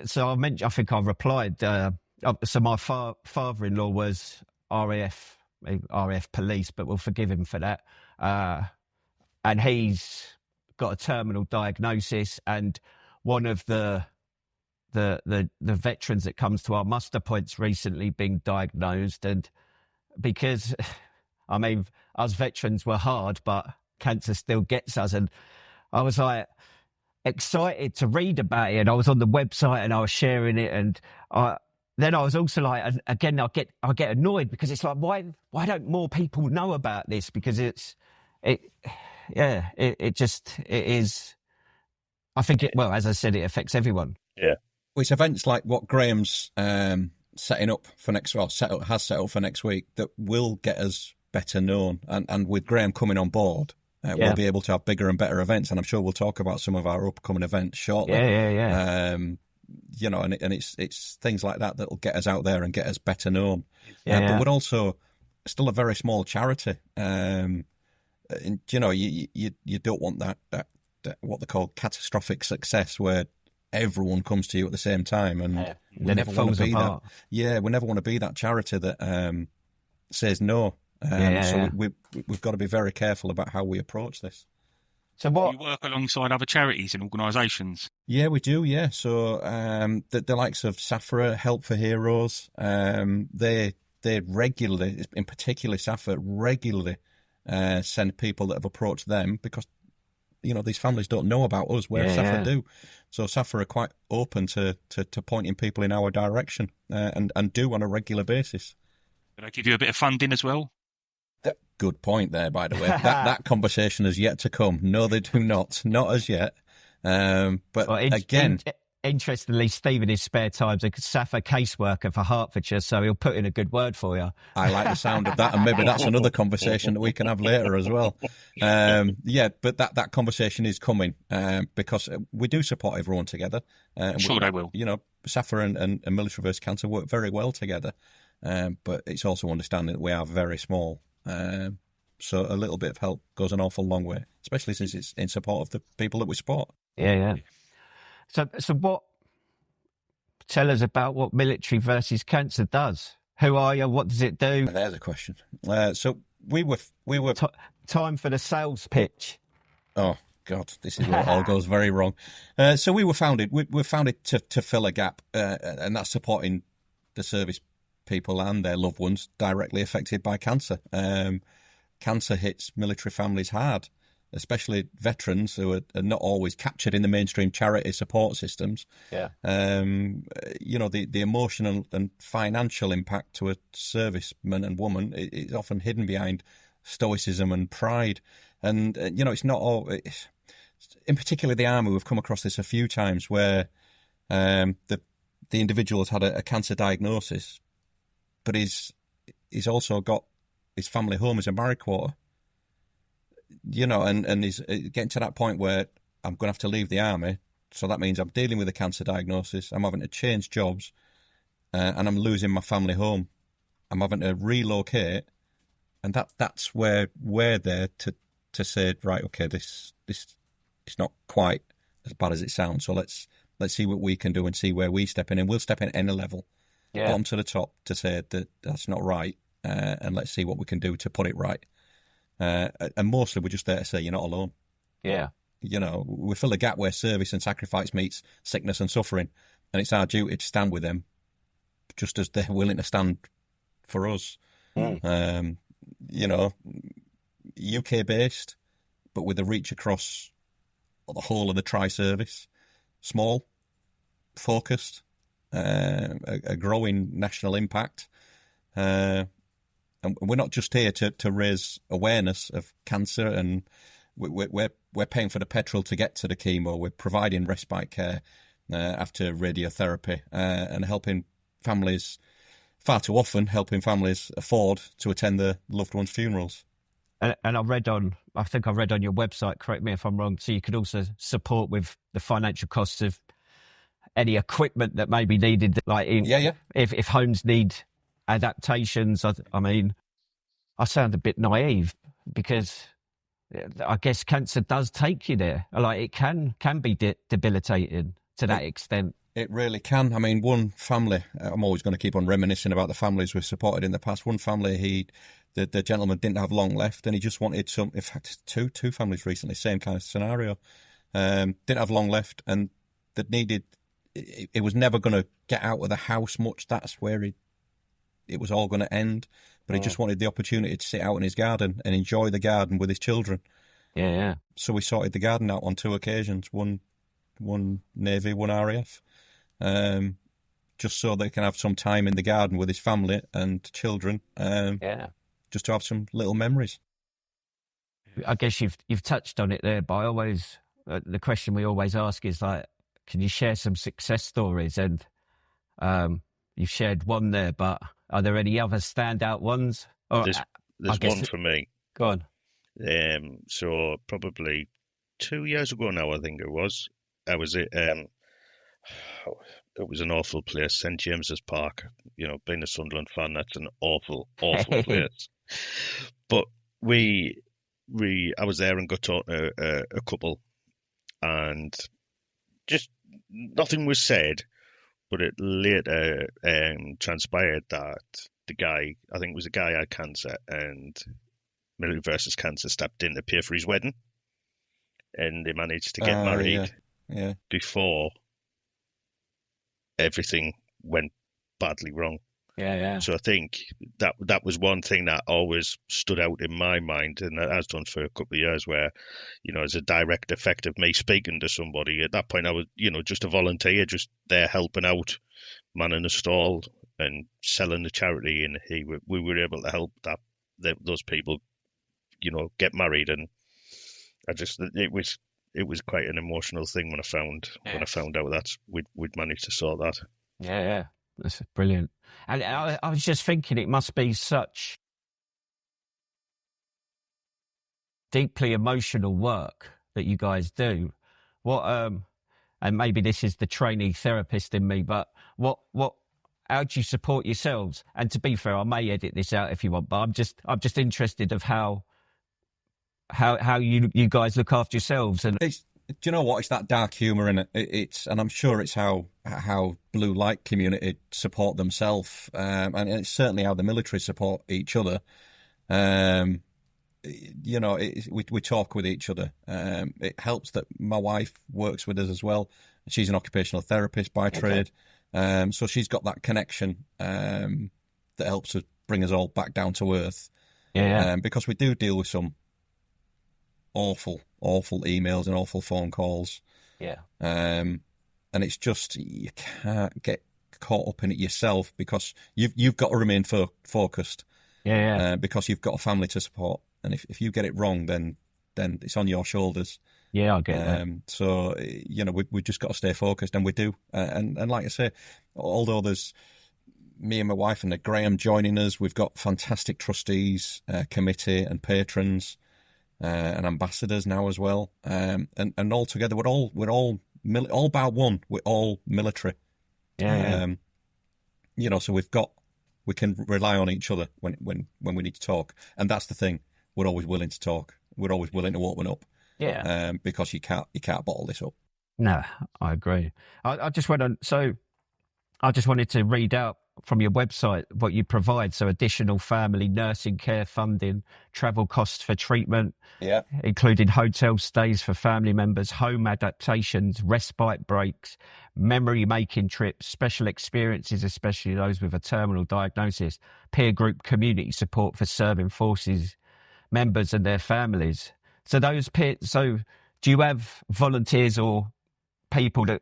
so I think I replied. So my father-in-law was RAF police, but we'll forgive him for that. And he's got a terminal diagnosis, and one of the veterans that comes to our muster points recently been diagnosed. And because, I mean, us veterans were hard, but cancer still gets us. And I was like excited to read about it, and I was on the website and I was sharing it, and then I was also like, and again, I get annoyed, because it's like, why don't more people know about this? Because it is. I think well, as I said, it affects everyone. Yeah. Well, it's events like what Graham's setting up for next, well, has set up for next week, that will get us better known. And with Graham coming on board, we'll be able to have bigger and better events. And I'm sure we'll talk about some of our upcoming events shortly. Yeah. You know, and it's things like that will get us out there and get us better known. Yeah. But we're also still a very small charity. And, you know, you don't want that what they call catastrophic success, where everyone comes to you at the same time, and we never want to be that. Yeah, we never want to be that charity that says no. So we've got to be very careful about how we approach this. So what? You work alongside other charities and organisations? Yeah, we do. Yeah, so the likes of SAFRA, Help for Heroes, they regularly, in particular SAFRA, regularly send people that have approached them, because you know these families don't know about us, whereas SAFRA do. So SAFRA are quite open to pointing people in our direction, and do on a regular basis. Do they give you a bit of funding as well? Good point there, by the way. that conversation has yet to come. No, they do not as yet. But again, interestingly, Steve in his spare time is a SAFRA caseworker for Hertfordshire, so he'll put in a good word for you. I like the sound of that, and maybe that's another conversation that we can have later as well. But that conversation is coming, because we do support everyone together. I'm sure they will. You know, SAFRA and Military vs. Cancer work very well together, but it's also understanding that we are very small. So a little bit of help goes an awful long way, especially since it's in support of the people that we support. Yeah. So what? Tell us about what Military vs. Cancer does. Who are you? What does it do? There's a question. So we were time for the sales pitch. Oh God, this is where it all goes very wrong. So we were founded. We're founded to fill a gap, and that's supporting the service people and their loved ones directly affected by cancer. Cancer hits military families hard, especially veterans who are not always captured in the mainstream charity support systems. Yeah. You know, the emotional and financial impact to a serviceman and woman is often hidden behind stoicism and pride. And, you know, it's not all... in particular, the Army, we've come across this a few times where the individual has had a cancer diagnosis, but he's also got his family home as a married quarter, you know, and he's getting to that point where I'm going to have to leave the Army, so that means I'm dealing with a cancer diagnosis, I'm having to change jobs, and I'm losing my family home. I'm having to relocate, and that's where we're there to say, right, okay, this is not quite as bad as it sounds, so let's see what we can do and see where we step in, and we'll step in at any level. Bottom to the top, to say that that's not right, and let's see what we can do to put it right. And mostly we're just there to say you're not alone. Yeah. You know, we fill a gap where service and sacrifice meets sickness and suffering, and it's our duty to stand with them, just as they're willing to stand for us. You know, UK based, but with a reach across the whole of the tri-service. Small, focused, a growing national impact. And we're not just here to raise awareness of cancer, and we're paying for the petrol to get to the chemo. We're providing respite care after radiotherapy, and helping families, far too often helping families afford to attend their loved ones' funerals. and I think I read on your website, correct me if I'm wrong, so you could also support with the financial costs of any equipment that may be needed, like if homes need adaptations. I mean, I sound a bit naive because I guess cancer does take you there. Like it can be debilitating to that extent. It really can. I mean, one family, I'm always going to keep on reminiscing about the families we've supported in the past. One family, the gentleman didn't have long left and he just wanted some, in fact, two families recently, same kind of scenario. Didn't have long left and that needed, it was never going to get out of the house much. That's where it was all going to end. But he just wanted the opportunity to sit out in his garden and enjoy the garden with his children. Yeah. So we sorted the garden out on 2 occasions, one Navy, one RAF. Just so they can have some time in the garden with his family and children. Just to have some little memories. I guess you've touched on it there, but I always the question we always ask is like, can you share some success stories? And you've shared one there, but are there any other standout ones? Or, there's one for me. Go on. So probably 2 years ago now, I think it was. I was at it was an awful place, St James's Park. You know, being a Sunderland fan, that's an awful place. But I was there and got talking to a couple, and just nothing was said. But it later transpired that the guy, I think it was a guy, had cancer, and Military versus Cancer stepped in to pay for his wedding, and they managed to get married before everything went badly wrong. Yeah. So I think that was one thing that always stood out in my mind, and that has done for a couple of years, where, you know, as a direct effect of me speaking to somebody, at that point I was, you know, just a volunteer, just there helping out, manning a stall and selling the charity, and we were able to help those people, you know, get married. And it was quite an emotional thing when I found out that we'd managed to sort that. Yeah. That's brilliant. And I was just thinking, it must be such deeply emotional work that you guys do. What and maybe this is the trainee therapist in me, but how do you support yourselves? And to be fair, I may edit this out if you want, but I'm just interested of how you guys look after yourselves. And do you know what? It's that dark humour in it. And I'm sure it's how blue light community support themselves, and it's certainly how the military support each other. You know, we talk with each other. It helps that my wife works with us as well. She's an occupational therapist by trade, so she's got that connection that helps us bring us all back down to earth. Because we do deal with some awful emails and awful phone calls. And it's just, you can't get caught up in it yourself, because you've got to remain focused. Because you've got a family to support, and if you get it wrong, then it's on your shoulders. I get that. So, you know, we just got to stay focused, and we do. And like I say, although there's me and my wife and Graham joining us, we've got fantastic trustees, committee and patrons, and ambassadors now as well. And all together, we're all bar one. We're all military. You know, so we can rely on each other when we need to talk, and that's the thing. We're always willing to talk. We're always willing to open up. Because you can't bottle this up. No, I agree. I just went on. So I just wanted to read out from your website what you provide. So additional family nursing care funding, travel costs for treatment, including hotel stays for family members, home adaptations, respite breaks, memory making trips, special experiences, especially those with a terminal diagnosis, peer group community support for serving forces members and their families. So so do you have volunteers or people that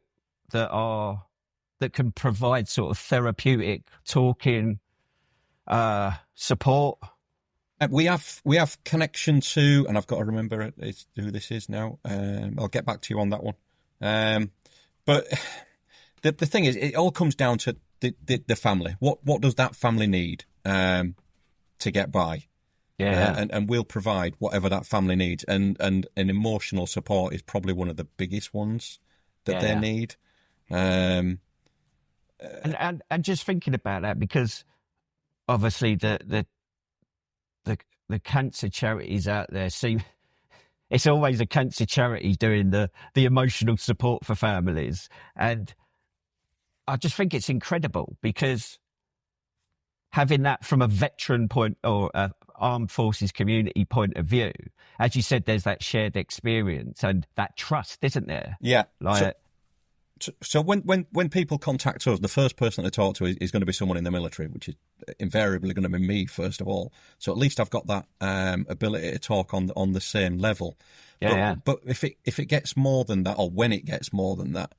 can provide sort of therapeutic talking support? We have connection to, and I've got to remember who this is now. I'll get back to you on that one. But the thing is, it all comes down to the family. What does that family need to get by? And we'll provide whatever that family needs. And an emotional support is probably one of the biggest ones that they need. And just thinking about that, because obviously the cancer charities out there seem, it's always a cancer charity doing the emotional support for families. And I just think it's incredible, because having that from a veteran point or a armed forces community point of view, as you said, there's that shared experience and that trust, isn't there? Yeah. Like, so when people contact us, the first person to talk to is going to be someone in the military, which is invariably going to be me first of all. So at least I've got that ability to talk on the same level. But if it gets more than that, or when it gets more than that,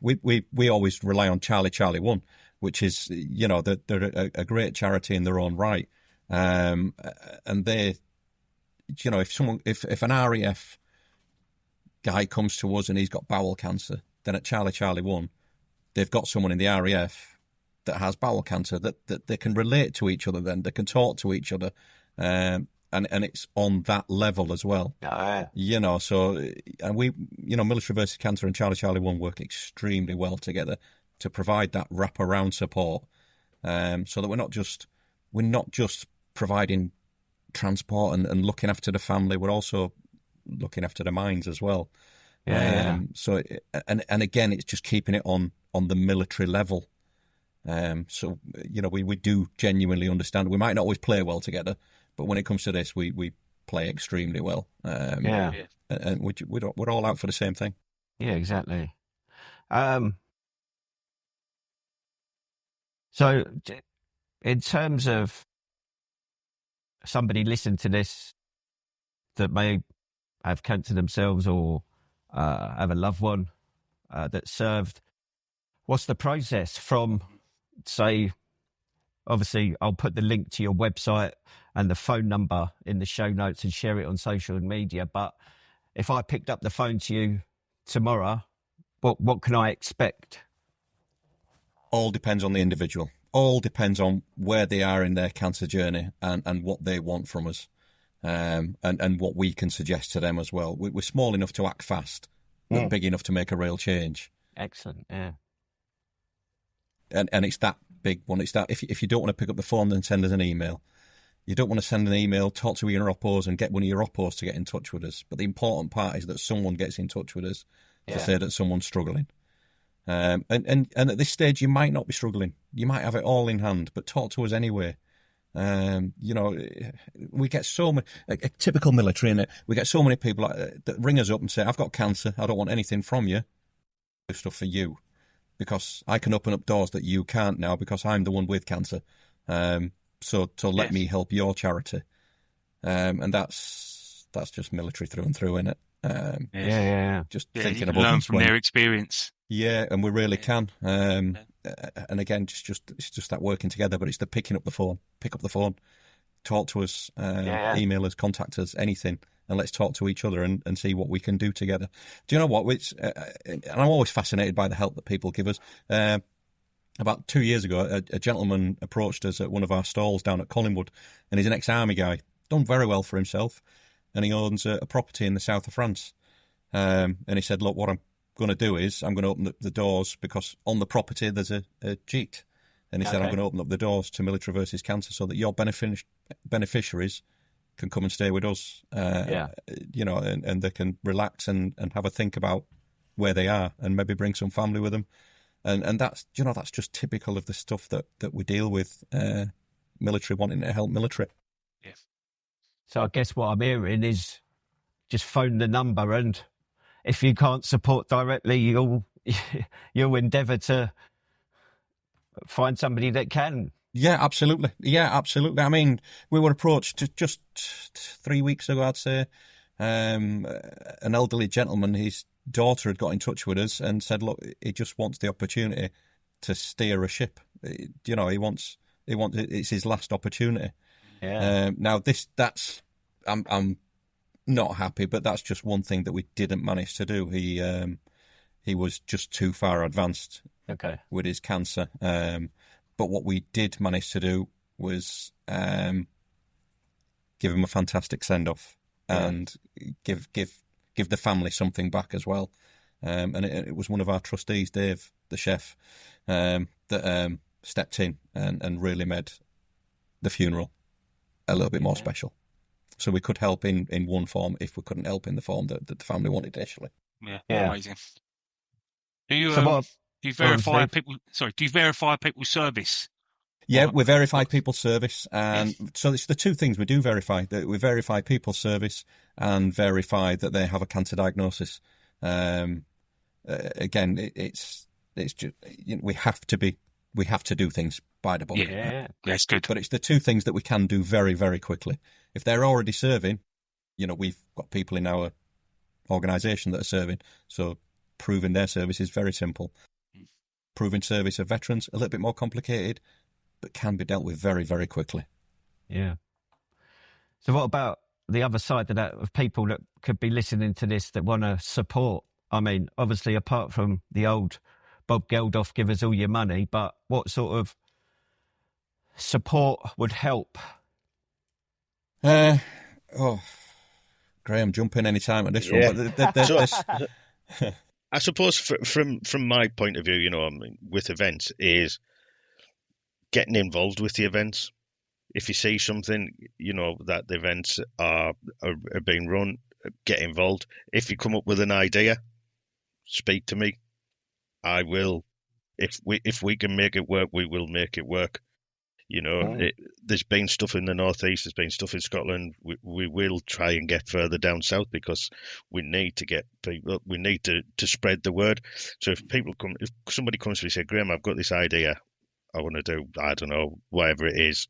we always rely on Charlie 1, which is, they're a great charity in their own right, and they, if an RAF guy comes to us and he's got bowel cancer, then at Charlie 1, they've got someone in the RAF that has bowel cancer that they can relate to each other. Then they can talk to each other, and it's on that level as well. So and we, Military versus Cancer and Charlie 1 work extremely well together to provide that wraparound support, so that we're not just providing transport and looking after the family, we're also looking after the minds as well. So and again, it's just keeping it on the military level. So we do genuinely understand. We might not always play well together, but when it comes to this, we play extremely well. And we're all out for the same thing. Yeah, exactly. So in terms of somebody listening to this that may have cancer themselves or have a loved one that served, what's the process from, say, obviously I'll put the link to your website and the phone number in the show notes and share it on social media, but if I picked up the phone to you tomorrow, what can I expect? All depends on the individual. All depends on where they are in their cancer journey and what they want from us. And what we can suggest to them as well. We're small enough to act fast, but big enough to make a real change. Excellent, yeah. And it's that big one. It's that if you don't want to pick up the phone, then send us an email. You don't want to send an email, talk to your oppos and get one of your oppos to get in touch with us. But the important part is that someone gets in touch with us to say that someone's struggling. And at this stage, you might not be struggling. You might have it all in hand, but talk to us anyway. We get so many, a typical military, innit? We get so many people that ring us up and say, I've got cancer, I don't want anything from you. Do stuff for you, because I can open up doors that you can't now because I'm the one with cancer. So let me help your charity. And that's just military through and through, innit? Just thinking about learn from their experience. Yeah, and we really can. And again, it's just that working together, but it's the picking up the phone. Pick up the phone, talk to us, email us, contact us, anything, and let's talk to each other and see what we can do together. Do you know what? And I'm always fascinated by the help that people give us. About 2 years ago, a gentleman approached us at one of our stalls down at Collingwood, and he's an ex-army guy, done very well for himself, and he owns a property in the south of France. And he said, look, what I'm going to do is I'm going to open the doors, because on the property there's a gîte. And he said, I'm going to open up the doors to Military versus Cancer so that your beneficiaries can come and stay with us, and they can relax and have a think about where they are and maybe bring some family with them. And that's just typical of the stuff that we deal with, military wanting to help military. Yes. So I guess what I'm hearing is just phone the number, and if you can't support directly, you'll endeavour to find somebody that can. Yeah, absolutely. I mean, we were approached just 3 weeks ago, I'd say. An elderly gentleman, his daughter had got in touch with us and said, look, he just wants the opportunity to steer a ship. It's his last opportunity. Yeah. Now I'm not happy, but that's just one thing that we didn't manage to do. He was just too far advanced with his cancer. But what we did manage to do was give them a fantastic send off and give the family something back as well. And it was one of our trustees, Dave, the chef, that stepped in and really made the funeral a little bit more special. So we could help in one form if we couldn't help in the form that the family wanted initially. Yeah. Amazing. Do you So what- do you verify Steve. people? Sorry, do you verify people's service? Yeah, What- we verify people's service, and so it's the two things we do verify. That we verify people's service and verify that they have a cancer diagnosis. Again, it's just, you know, we have to do things by the book. Yeah. That's good. But it's the two things that we can do very, very quickly. If they're already serving, you know, we've got people in our organisation that are serving, so proving their service is very simple. Proving service of veterans, a little bit more complicated, but can be dealt with very, very quickly. Yeah. So what about the other side of that, of people that could be listening to this that want to support? I mean, obviously, apart from the old Bob Geldof, give us all your money, but what sort of support would help? Graham, jump in any time on this Yeah. one. But I suppose from my point of view, you know, I mean, with events is getting involved with the events. If you see something, you know, that the events are being run, get involved. If you come up with an idea, speak to me. I will. If we can make it work, we will make it work. You know, there's been stuff in the northeast, there's been stuff in Scotland. We will try and get further down south because we need to get people. We need to spread the word. So if somebody comes to me and say, Graham, I've got this idea, I want to do, I don't know, whatever it is,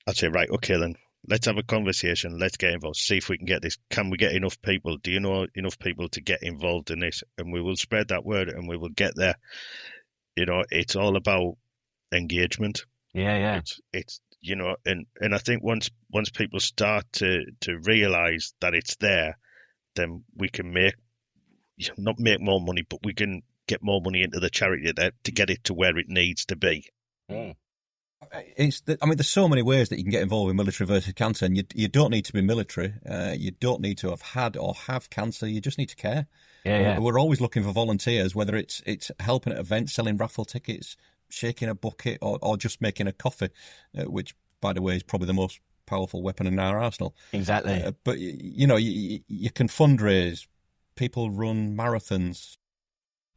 I'd say, right, okay then, let's have a conversation, let's get involved, see if we can get this. Can we get enough people? Do you know enough people to get involved in this? And we will spread that word and we will get there. You know, it's all about engagement. Yeah. It's you know, and I think once people start to realize that it's there, then we can not make more money, but we can get more money into the charity there to get it to where it needs to be. There's so many ways that you can get involved with military versus cancer, and you don't need to be military. You don't need to have had or have cancer. You just need to care. Yeah. We're always looking for volunteers, whether it's helping at events, selling raffle tickets, shaking a bucket, or just making a coffee, which, by the way, is probably the most powerful weapon in our arsenal. Exactly. But you know, you can fundraise. People run marathons,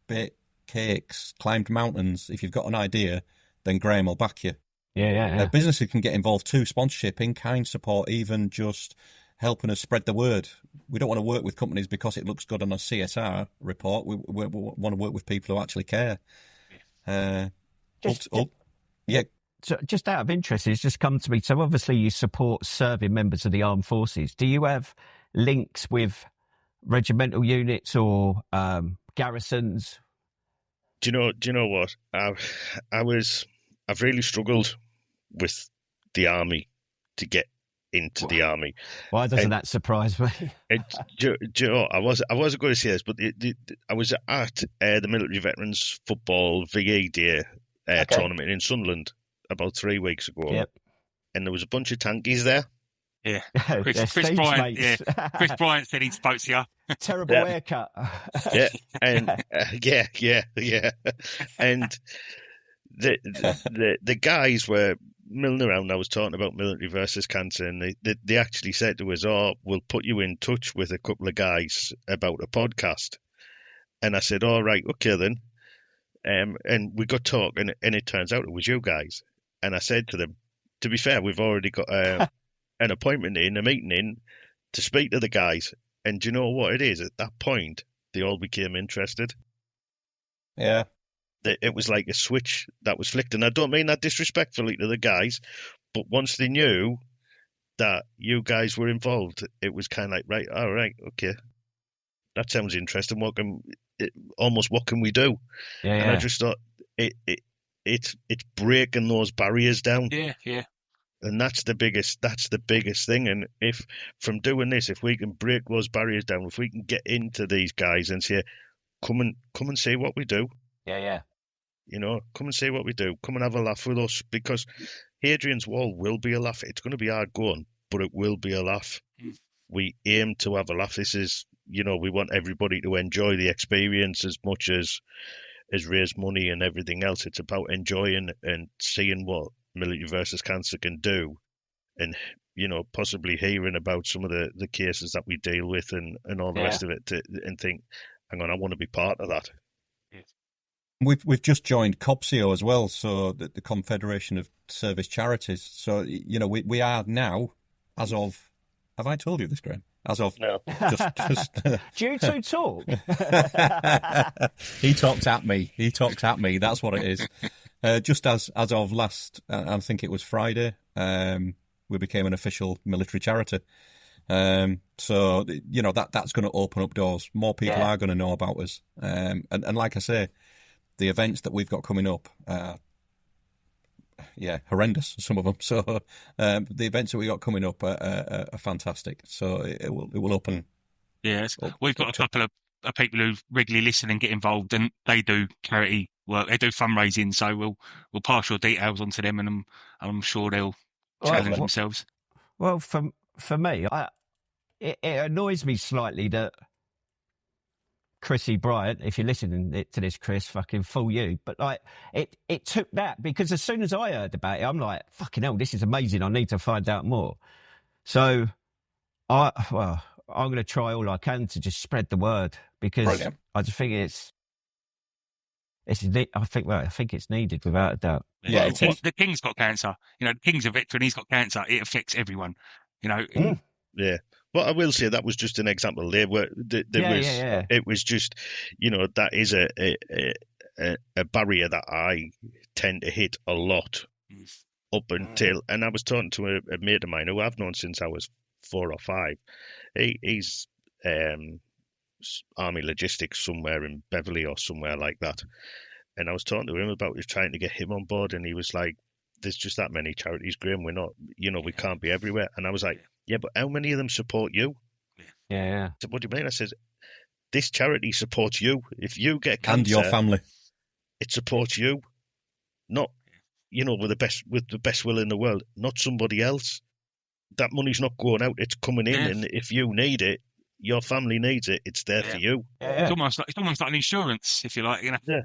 bake cakes, climbed mountains. If you've got an idea, then Graham will back you. Yeah. Businesses can get involved too, sponsorship, in-kind support, even just helping us spread the word. We don't want to work with companies because it looks good on a CSR report. We want to work with people who actually care. Yeah. So just out of interest, it's just come to me. So obviously you support serving members of the armed forces. Do you have links with regimental units or garrisons? Do you know what? I've really struggled with the army to get into the army. Why doesn't that surprise me? Do you know, I wasn't going to say this, but I was at the Military Veterans Football VE Day tournament in Sunderland about 3 weeks ago. Yep. And there was a bunch of tankies there. Yeah. They're Chris stage Bryant. mates. Yeah. Chris Bryant said he spoke to you. Terrible haircut. Yeah, and yeah. And the guys were milling around. I was talking about military versus cancer, and they actually said to us, "Oh, we'll put you in touch with a couple of guys about a podcast." And I said, "All right, okay then." And we got talking, and it turns out it was you guys. And I said to them, "To be fair, we've already got an appointment a meeting in to speak to the guys." And do you know what it is? At that point, they all became interested. Yeah. It was like a switch that was flicked. And I don't mean that disrespectfully to the guys, but once they knew that you guys were involved, it was kind of like, right, all right, okay. That sounds interesting. What can we do? Yeah. And I just thought it's breaking those barriers down. Yeah. And that's the biggest thing. And if from doing this, if we can break those barriers down, if we can get into these guys and say, come and see what we do. Yeah. You know, come and see what we do. Come and have a laugh with us, because Hadrian's Wall will be a laugh. It's going to be hard going, but it will be a laugh. We aim to have a laugh. This is, we want everybody to enjoy the experience as much as raise money and everything else. It's about enjoying and seeing what Military versus Cancer can do, and possibly hearing about some of the cases that we deal with and all the rest of it, and think, hang on, I want to be part of that. We've just joined COPSIO as well, so the Confederation of Service Charities. So we are now, as of, have I told you this, Graham? As of no, just Do you two talk? He talks at me. That's what it is. Just as of last, I think it was Friday, we became an official military charity. So that's going to open up doors. More people are going to know about us. And like I say, the events that we've got coming up, horrendous, some of them. So the events that we got coming up are fantastic. So it will open. Yes, we've got a couple of people who regularly listen and get involved, and they do charity work. They do fundraising. So we'll pass your details on to them, and I'm sure they'll challenge themselves. Well, for me, it annoys me slightly that Chrissy Bryant, if you're listening to this, Chris, fucking fool you. But it took that, because as soon as I heard about it, I'm like, fucking hell, this is amazing. I need to find out more. So I'm going to try all I can to just spread the word, because Brilliant. I just think I think it's needed without a doubt. Yeah, the King's got cancer. The King's a veteran. He's got cancer. It affects everyone. Yeah. Well, I will say that was just an example. It was just, that is a barrier that I tend to hit a lot up until, and I was talking to a mate of mine who I've known since I was 4 or 5. He's Army Logistics somewhere in Beverley or somewhere like that. And I was talking to him about trying to get him on board, and he was like, there's just that many charities, Graham. We're not, we can't be everywhere. And I was like, yeah, but how many of them support you? Yeah. So what do you mean? I said, this charity supports you. If you get cancer, and your family, it supports you. Not, with the best will in the world, not somebody else. That money's not going out; it's coming in, and if you need it, your family needs it. It's there for you. Yeah. It's almost like an insurance, if you like. Yeah.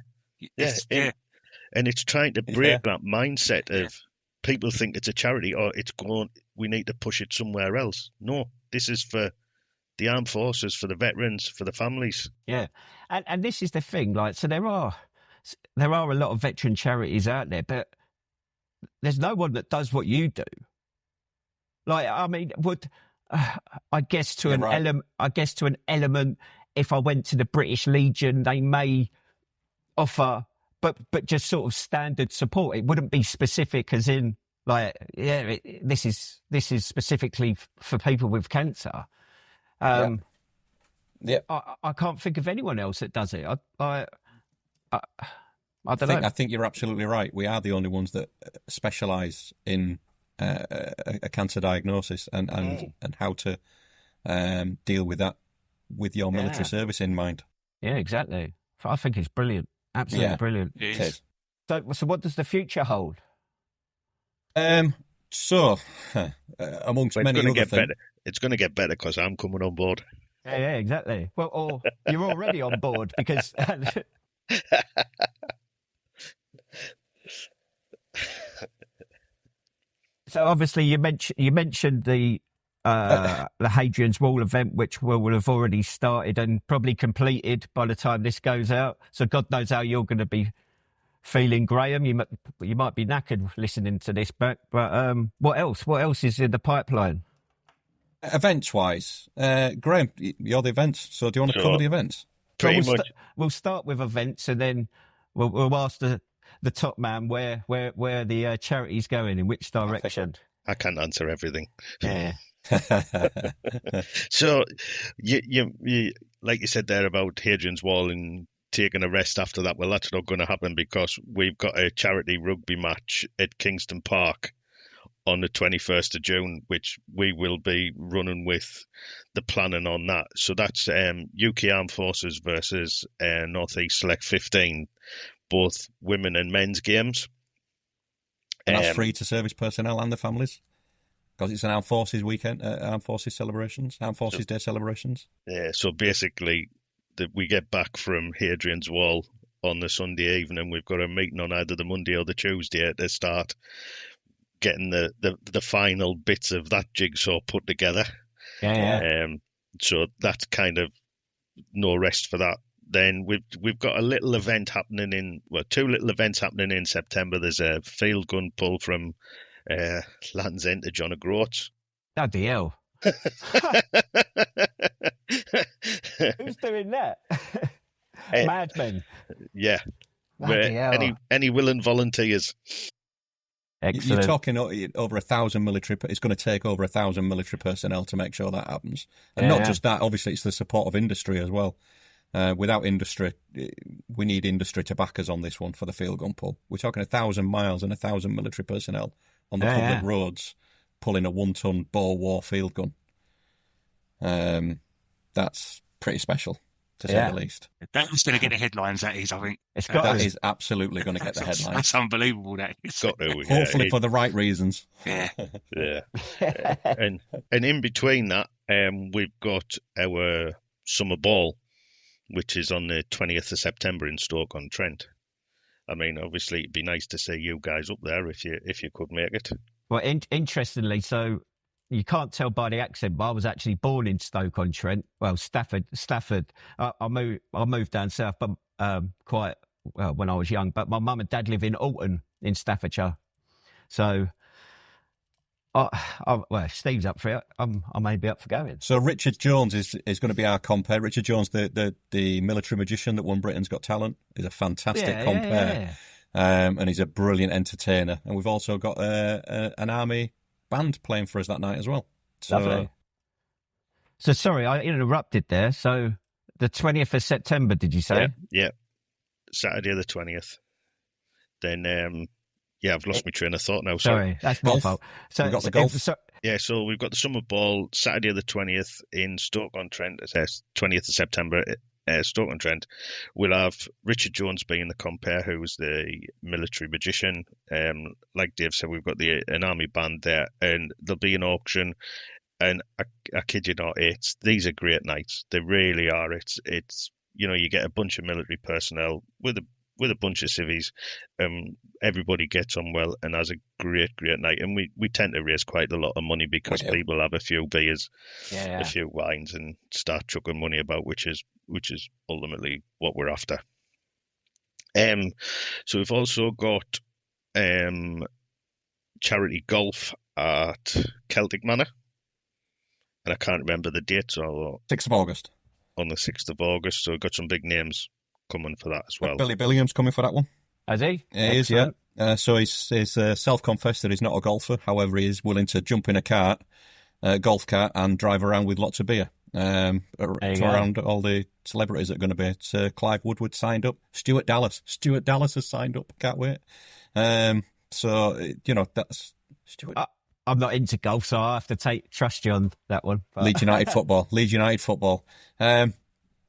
And it's trying to break that mindset of people think it's a charity or it's going, we need to push it somewhere else. No, this is for the armed forces, for the veterans, for the families. Yeah. And this is the thing, so there are a lot of veteran charities out there, but there's no one that does what you do. I guess to an element, if I went to the British Legion, they may offer, but just sort of standard support. It wouldn't be specific, as in this is specifically for people with cancer. I can't think of anyone else that does it. I don't know. I think you're absolutely right. We are the only ones that specialise in a cancer diagnosis and how to deal with that with your military service in mind. Yeah, exactly. I think it's brilliant. Absolutely brilliant. It is. So what does the future hold? Amongst many other things, it's going to get better because I'm coming on board. Yeah, exactly. Well, or you're already on board because. So obviously you mentioned the Hadrian's Wall event, which will have already started and probably completed by the time this goes out. So God knows how you're going to be feeling, Graham. You might be knackered listening to this, but what else? What else is in the pipeline? Events-wise, Graham, you're the events. So do you want to cover the events? We'll start with events, and then we'll ask the top man where the charity's going, in which direction. I can't answer everything. Yeah. So you like you said there about Hadrian's Wall and taking a rest after that. Well, that's not going to happen because we've got a charity rugby match at Kingston Park on the 21st of June, which we will be running with the planning on that. So that's UK Armed Forces versus North East Select 15, both women and men's games. And that's free to service personnel and their families, because it's an Armed Forces weekend, Armed Forces celebrations, Armed Forces Day celebrations. Yeah, so basically, we get back from Hadrian's Wall on the Sunday evening. We've got a meeting on either the Monday or the Tuesday to start getting the final bits of that jigsaw put together. Yeah. So that's kind of no rest for that. Then we've got a little event happening two little events happening in September. There's a field gun pull from Land's End to John O'Groats. Bloody hell. Who's doing that? Madmen. Yeah. Bloody hell. Any willing volunteers. Excellent. You're talking over 1,000 military. It's going to take over 1,000 military personnel to make sure that happens, and not just that. Obviously, it's the support of industry as well. Without industry, we need industry to back us on this one for the field gun pull. We're talking 1,000 miles and 1,000 military personnel on the public roads pulling a 1-ton Boer War field gun. That's pretty special, to say the least. That's going to get the headlines, that is, I think. That is absolutely going to get the headlines. That's unbelievable, that is. Hopefully for the right reasons. Yeah. Yeah. and in between that, we've got our summer ball, which is on the 20th of September in Stoke-on-Trent. I mean, obviously, it'd be nice to see you guys up there if you could make it. Well, interestingly, so you can't tell by the accent, but I was actually born in Stoke-on-Trent. Well, Stafford. I moved down south, but quite well when I was young. But my mum and dad live in Alton in Staffordshire. So, well, Steve's up for it. I may be up for going. So Richard Jones is going to be our compere. Richard Jones, the military magician that won Britain's Got Talent, is a fantastic compere. And he's a brilliant entertainer. And we've also got an army band playing for us that night as well. So, lovely. So sorry, I interrupted there. So the 20th of September, did you say? Yeah. Saturday the 20th. Then, I've lost my train of thought now. Sorry, that's my fault. So we've got the golf. So we've got the summer ball Saturday the 20th in Stoke-on-Trent. It says 20th of September. Stoke-on-Trent. We'll have Richard Jones being the compere, who's the military magician. Like Dave said, we've got an army band there, and there'll be an auction. And I kid you not, these are great nights. They really are. It's you get a bunch of military personnel with a bunch of civvies. Everybody gets on well and has a great night. And we tend to raise quite a lot of money because people have a few beers, a few wines, and start chucking money about, which is ultimately what we're after. So we've also got charity golf at Celtic Manor, and I can't remember the date. So 6th of August. On the 6th of August. So we've got some big names coming for that as well. Billy Billiams coming for that one. Has he? He is, yeah. So he's self-confessed that he's not a golfer. However, he is willing to jump in a golf cart, and drive around with lots of beer around all the celebrities that are going to be. It's Clive Woodward signed up. Stuart Dallas has signed up. Can't wait. So that's Stuart. I'm not into golf, so I have to trust you on that one. But... Leeds United football.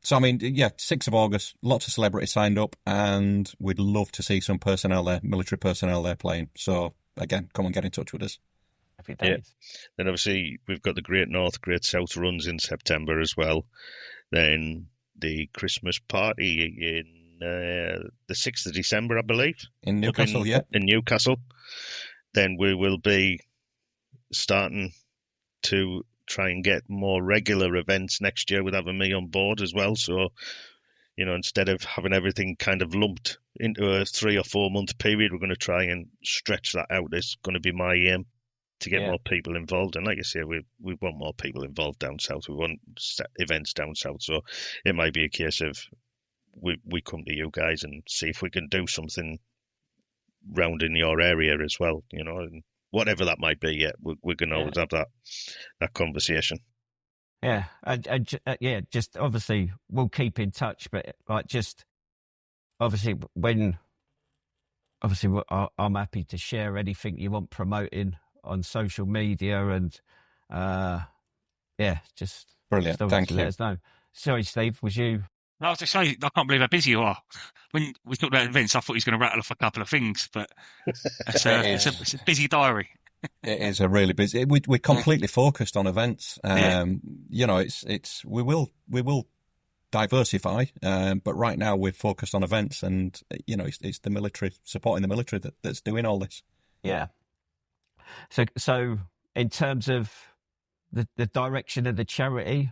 So, I mean, 6th of August, lots of celebrities signed up, and we'd love to see some personnel there, military personnel there playing. So, again, come and get in touch with us. Happy days. Yeah. Then, obviously, we've got the Great North, Great South runs in September as well. Then the Christmas party in the 6th of December, I believe. In Newcastle, In Newcastle. Then we will be starting to try and get more regular events next year with having me on board as well. So, instead of having everything kind of lumped into a 3 or 4 month period, we're going to try and stretch that out. It's going to be my aim to get more people involved. And like I say, we want more people involved down south. We want events down south. So it might be a case of we come to you guys and see if we can do something round in your area as well, and whatever that might be, we can always have that conversation. Yeah, and just obviously we'll keep in touch, but just obviously I'm happy to share anything you want promoting on social media, and just brilliant. Thank you. Let us know. Sorry, Steve, was you? I was just saying, I can't believe how busy you are. When we talked about events, I thought he was going to rattle off a couple of things, but it's a busy diary. It is a really busy. We're completely focused on events. You know, we will diversify, but right now we're focused on events, and you know, it's the military, supporting the military that's doing all this. Yeah. So in terms of the direction of the charity,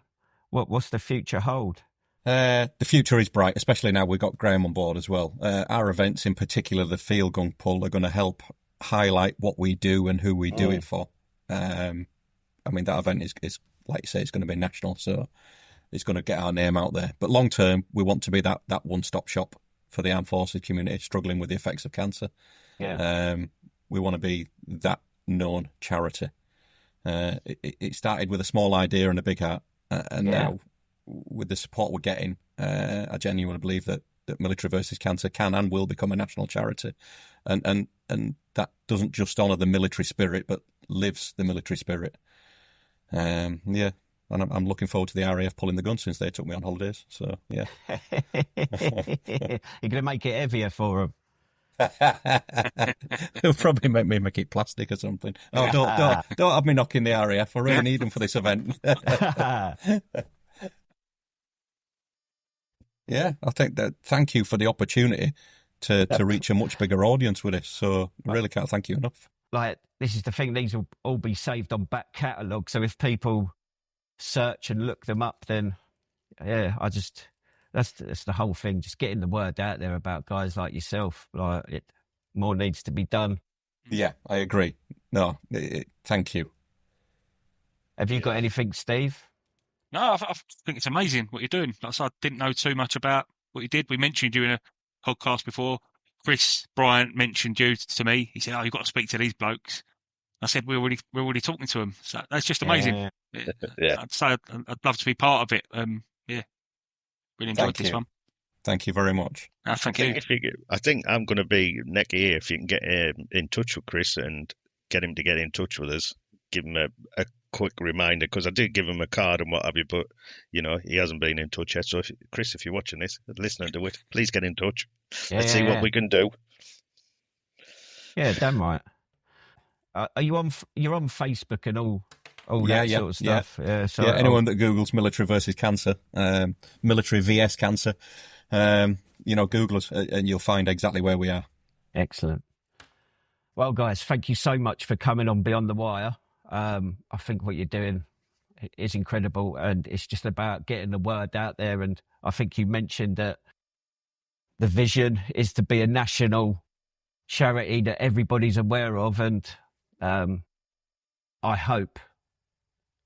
what's the future hold? The future is bright, especially now we've got Graham on board as well. Our events, in particular, the field gun pull, are going to help highlight what we do and who we do it for. I mean, that event is like you say, it's going to be national, so it's going to get our name out there. But long term, we want to be that one-stop shop for the armed forces community struggling with the effects of cancer. Yeah. We want to be that known charity. It started with a small idea and a big heart, and now with the support we're getting, I genuinely believe that Military versus Cancer can and will become a national charity, and that doesn't just honour the military spirit, but lives the military spirit. And I'm looking forward to the RAF pulling the gun since they took me on holidays. So yeah, you're going to make it heavier for them. It'll probably make me make it plastic or something. Oh, don't have me knocking the RAF. I really need them for this event. Yeah, I think that. Thank you for the opportunity to reach a much bigger audience with this. So I really can't thank you enough. Like, this is the thing; these will all be saved on back catalogue. So if people search and look them up, then that's the whole thing. Just getting the word out there about guys like yourself. Like, more needs to be done. Yeah, I agree. No, thank you. Have you got anything, Steve? No, I think it's amazing what you're doing. Like I said, I didn't know too much about what you did. We mentioned you in a podcast before. Chris Bryant mentioned you to me. He said, "Oh, you've got to speak to these blokes." I said, "We're already talking to them." So that's just amazing. Yeah. I'd say I'd love to be part of it. Really enjoyed this one. Thank you very much. Thank you. I think I'm going to be next year. If you can get in touch with Chris and get him to get in touch with us, give him a quick reminder, because I did give him a card and what have you, but you know, he hasn't been in touch yet. So Chris, if you're watching this, listening to it, please get in touch. Let's see what we can do. Yeah, damn right. Are you on? You're on Facebook and all that sort of stuff. Yeah. So anyone that Googles military versus cancer, military vs cancer, Google us and you'll find exactly where we are. Excellent. Well, guys, thank you so much for coming on Beyond the Wire. I think what you're doing is incredible, and it's just about getting the word out there. And I think you mentioned that the vision is to be a national charity that everybody's aware of, and I hope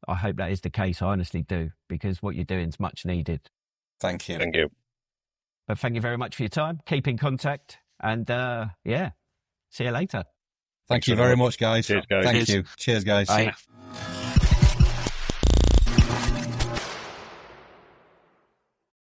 that is the case. I honestly do, because what you're doing is much needed. Thank you. Thank you. But thank you very much for your time. Keep in contact, and see you later. Thank you very much, guys. Cheers, guys. Thank you. Cheers, guys. Bye.